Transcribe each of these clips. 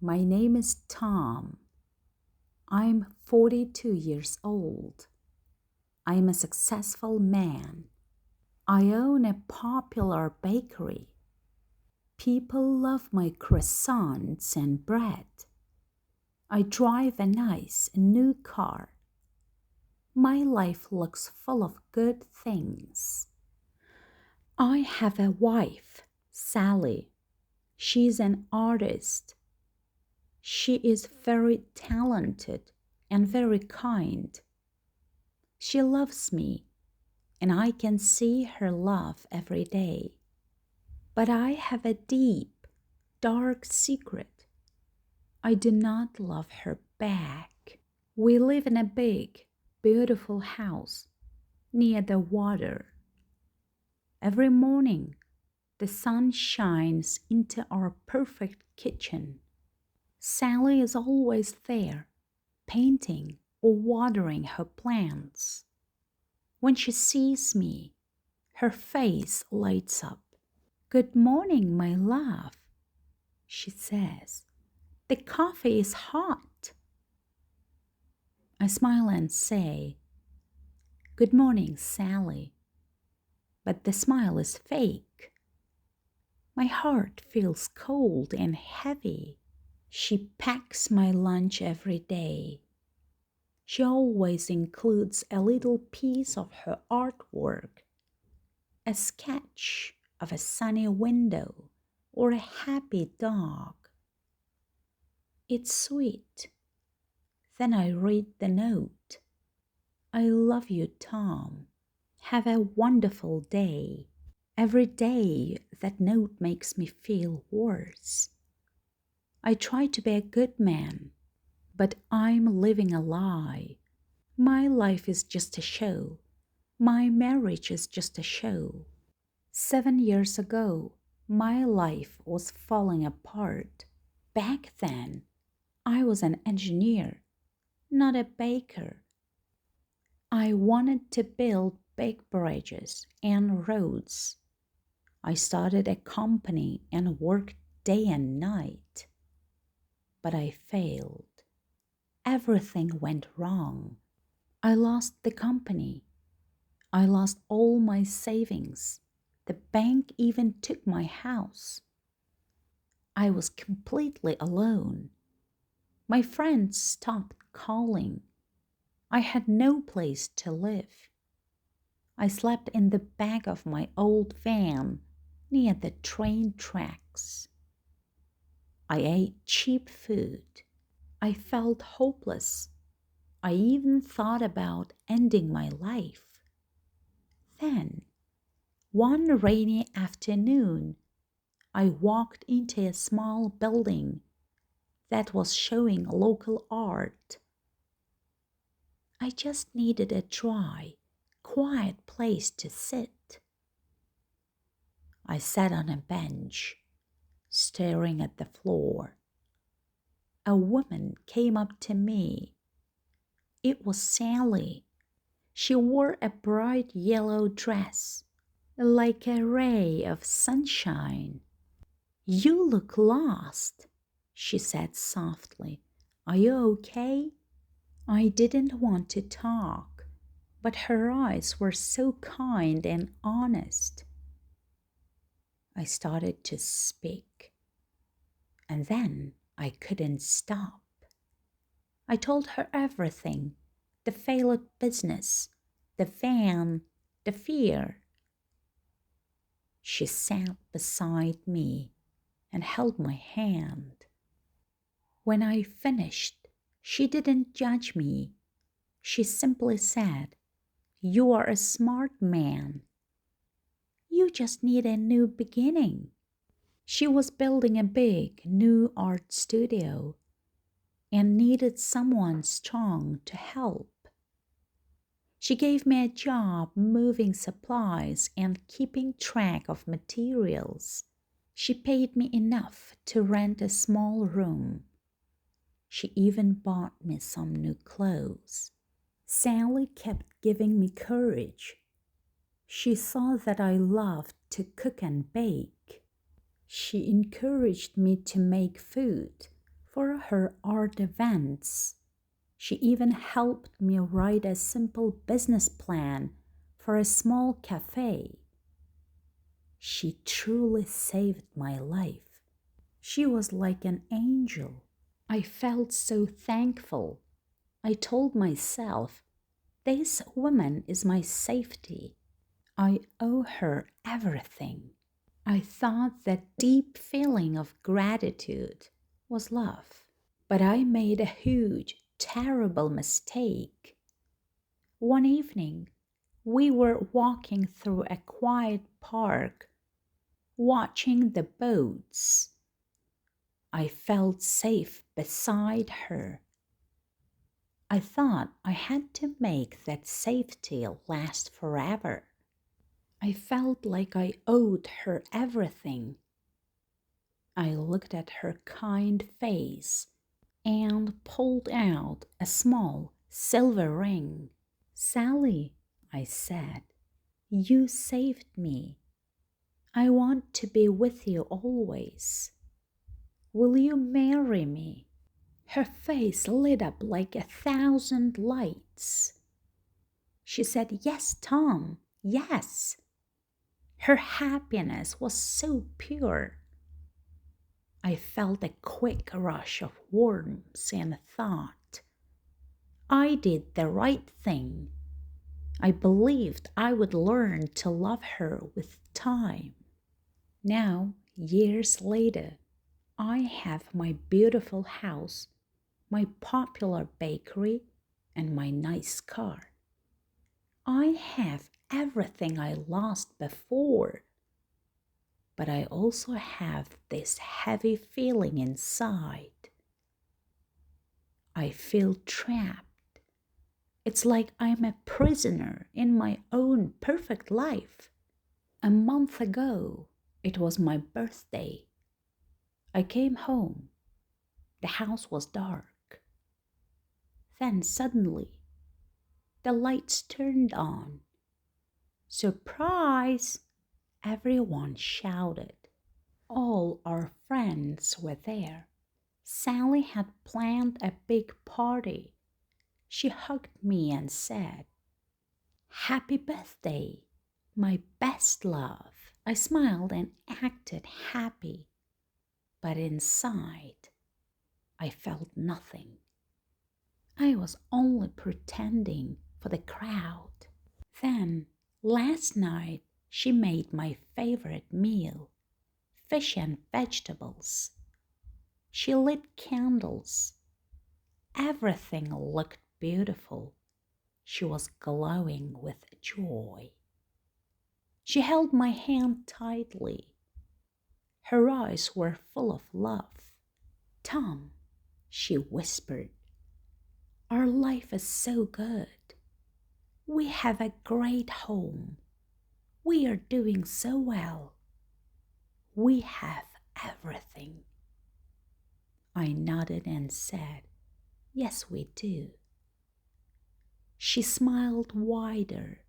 My name is Tom. I'm 42 years old. I'm a successful man. I own a popular bakery. People love my croissants and bread. I drive a nice new car. My life looks full of good things. I have a wife, Sally. She's an artist. She is very talented and very kind. She loves me, and I can see her love every day. But I have a deep, dark secret. I do not love her back. We live in a big, beautiful house near the water. Every morning, the sun shines into our perfect kitchen. Sally is always there, painting or watering her plants. When she sees me, her face lights up. "Good morning, my love," she says. "The coffee is hot." I smile and say, "Good morning, Sally." But the smile is fake. My heart feels cold and heavy. She packs my lunch every day. She always includes a little piece of her artwork, a sketch of a sunny window or a happy dog. It's sweet. Then I read the note. "I love you, Tom. Have a wonderful day." Every day that note makes me feel worse. I try to be a good man, but I'm living a lie. My life is just a show. My marriage is just a show. 7 years ago, my life was falling apart. Back then, I was an engineer, not a baker. I wanted to build big bridges and roads. I started a company and worked day and night. But I failed. Everything went wrong. I lost the company. I lost all my savings. The bank even took my house. I was completely alone. My friends stopped calling. I had no place to live. I slept in the back of my old van near the train tracks. I ate cheap food. I felt hopeless. I even thought about ending my life. Then, one rainy afternoon, I walked into a small building that was showing local art. I just needed a dry, quiet place to sit. I sat on a bench, staring at the floor. A woman came up to me. It was Sally. She wore a bright yellow dress, like a ray of sunshine. "You look lost," she said softly. "Are you okay?" I didn't want to talk, but her eyes were so kind and honest. I started to speak, and then I couldn't stop. I told her everything: the failed business, the van, the fear. She sat beside me and held my hand. When I finished, she didn't judge me. She simply said, "You are a smart man. You just need a new beginning." She was building a big new art studio and needed someone strong to help. She gave me a job moving supplies and keeping track of materials. She paid me enough to rent a small room. She even bought me some new clothes. Sally kept giving me courage. She saw that I loved to cook and bake. She encouraged me to make food for her art events. She even helped me write a simple business plan for a small cafe. She truly saved my life. She was like an angel. I felt so thankful. I told myself, this woman is my safety. I owe her everything. I thought that deep feeling of gratitude was love. But I made a huge, terrible mistake. One evening, we were walking through a quiet park, watching the boats. I felt safe beside her. I thought I had to make that safety last forever. I felt like I owed her everything. I looked at her kind face and pulled out a small silver ring. "Sally," I said, "you saved me. I want to be with you always. Will you marry me?" Her face lit up like 1,000 lights. She said, "Yes, Tom, yes." Her happiness was so pure. I felt a quick rush of warmth and thought, I did the right thing. I believed I would learn to love her with time. Now, years later, I have my beautiful house, my popular bakery, and my nice car. I have everything I lost before, but I also have this heavy feeling inside. I feel trapped. It's like I'm a prisoner in my own perfect life. A month ago, it was my birthday. I came home. The house was dark. Then suddenly, the lights turned on. "Surprise!" everyone shouted. All our friends were there. Sally had planned a big party. She hugged me and said, "Happy birthday, my best love." I smiled and acted happy, but inside, I felt nothing. I was only pretending for the crowd. Then, last night, she made my favorite meal, fish and vegetables. She lit candles. Everything looked beautiful. She was glowing with joy. She held my hand tightly. Her eyes were full of love. "Tom," she whispered, "our life is so good. We have a great home. We are doing so well. We have everything." I nodded and said, "Yes, we do." She smiled wider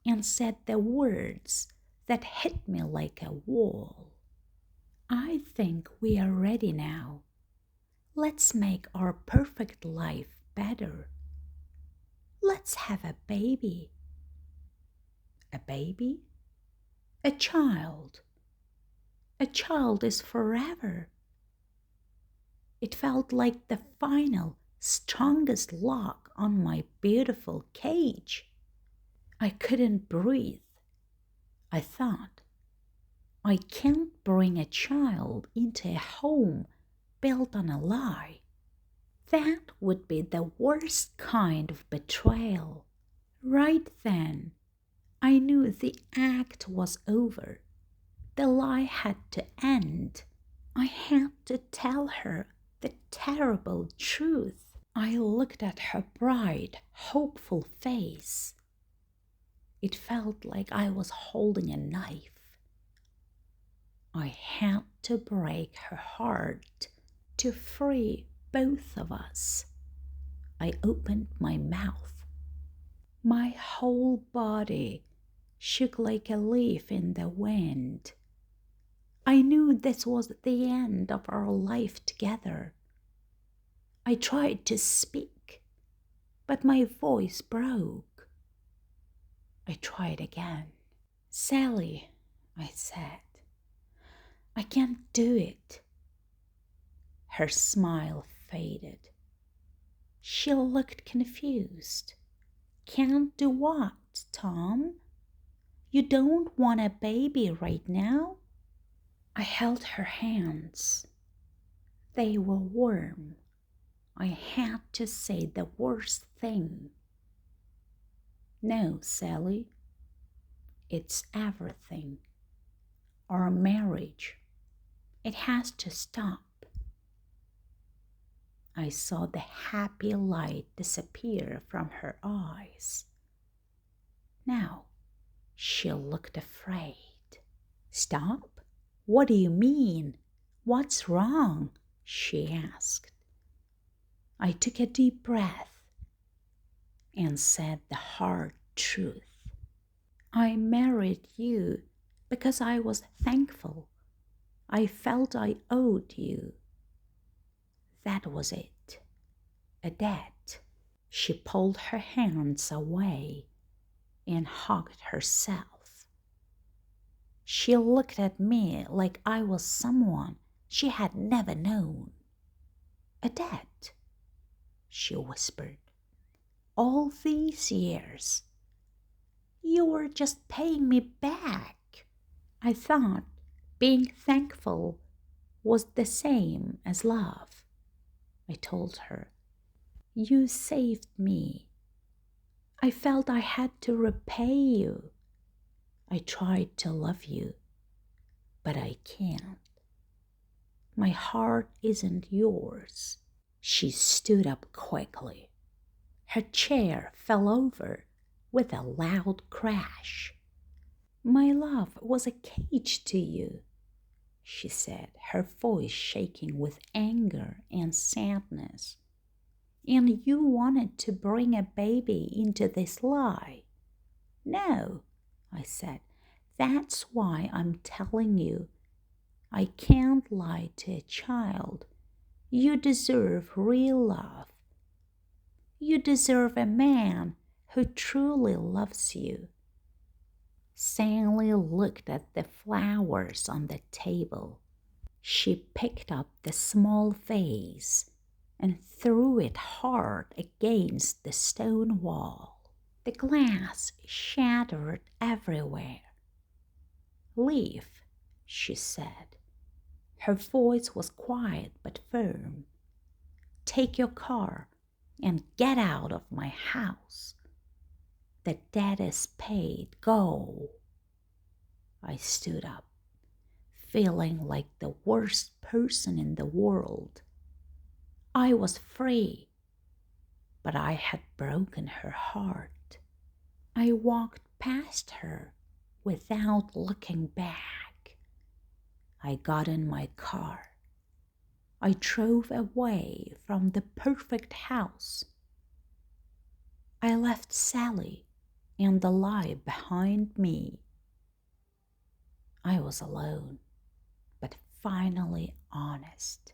and said the words that hit me like a wall. "I think we are ready now. Let's make our perfect life better. Let's have a baby." "A baby?" "A child. A child is forever." It felt like the final, strongest lock on my beautiful cage. I couldn't breathe. I thought, I can't bring a child into a home built on a lie. That would be the worst kind of betrayal. Right then, I knew the act was over. The lie had to end. I had to tell her the terrible truth. I looked at her bright, hopeful face. It felt like I was holding a knife. I had to break her heart to free both of us. I opened my mouth. My whole body shook like a leaf in the wind. I knew this was the end of our life together. I tried to speak, but my voice broke. I tried again. Sally, I said, I can't do it. Her smile faded. She looked confused. Can't do what, Tom? You don't want a baby right now? I held her hands. They were warm. I had to say the worst thing. No, Sally. It's everything. Our marriage. It has to stop. I saw the happy light disappear from her eyes. Now, she looked afraid. Stop? What do you mean? What's wrong? She asked. I took a deep breath and said the hard truth. I married you because I was thankful. I felt I owed you. That was it. A debt. She pulled her hands away and hugged herself. She looked at me like I was someone she had never known. A debt, she whispered. All these years, you were just paying me back. I thought being thankful was the same as love. I told her, you saved me. I felt I had to repay you. I tried to love you, but I can't. My heart isn't yours. She stood up quickly. Her chair fell over with a loud crash. My love was a cage to you, she said, her voice shaking with anger and sadness. And you wanted to bring a baby into this lie. No, I said, that's why I'm telling you. I can't lie to a child. You deserve real love. You deserve a man who truly loves you. Sally looked at the flowers on the table. She picked up the small vase and threw it hard against the stone wall. The glass shattered everywhere. Leave, she said. Her voice was quiet but firm. Take your car and get out of my house. The debt is paid. Go. I stood up, feeling like the worst person in the world. I was free, but I had broken her heart. I walked past her without looking back. I got in my car. I drove away from the perfect house. I left Sally and the lie behind me. I was alone, but finally honest.